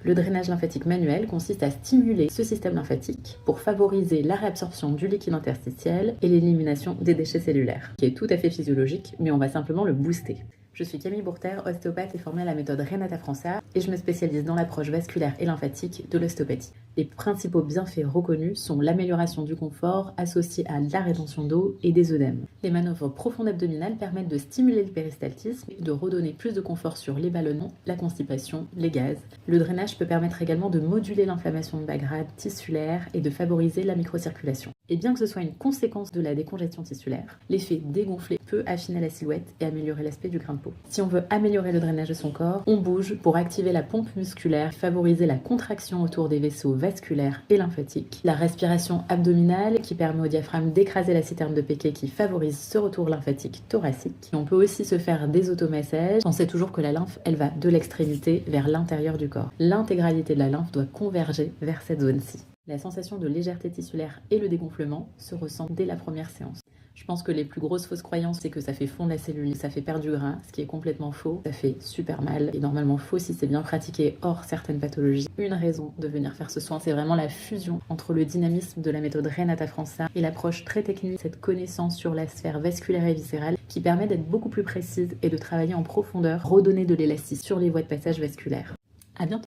Le drainage lymphatique manuel consiste à stimuler ce système lymphatique pour favoriser la réabsorption du liquide interstitiel et l'élimination des déchets cellulaires, qui est tout à fait physiologique, mais on va simplement le booster. Je suis Camille Bourter, ostéopathe et formée à la méthode Renata França et je me spécialise dans l'approche vasculaire et lymphatique de l'ostéopathie. Les principaux bienfaits reconnus sont l'amélioration du confort associée à la rétention d'eau et des œdèmes. Les manœuvres profondes abdominales permettent de stimuler le péristaltisme et de redonner plus de confort sur les ballonnements, la constipation, les gaz. Le drainage peut permettre également de moduler l'inflammation de bas grade tissulaire et de favoriser la microcirculation. Et bien que ce soit une conséquence de la décongestion tissulaire, l'effet dégonflé peut affiner la silhouette et améliorer l'aspect du grain de peau. Si on veut améliorer le drainage de son corps, on bouge pour activer la pompe musculaire, favoriser la contraction autour des vaisseaux vasculaires et lymphatiques, la respiration abdominale qui permet au diaphragme d'écraser la citerne de Péquet qui favorise ce retour lymphatique thoracique. Et on peut aussi se faire des automassages. On sait toujours que la lymphe, elle va de l'extrémité vers l'intérieur du corps. L'intégralité de la lymphe doit converger vers cette zone-ci. La sensation de légèreté tissulaire et le dégonflement se ressentent dès la première séance. Je pense que les plus grosses fausses croyances, c'est que ça fait fondre la cellule, ça fait perdre du gras, ce qui est complètement faux. Ça fait super mal et normalement faux si c'est bien pratiqué hors certaines pathologies. Une raison de venir faire ce soin, c'est vraiment la fusion entre le dynamisme de la méthode Renata França et l'approche très technique, cette connaissance sur la sphère vasculaire et viscérale qui permet d'être beaucoup plus précise et de travailler en profondeur, redonner de l'élasticité sur les voies de passage vasculaires. À bientôt.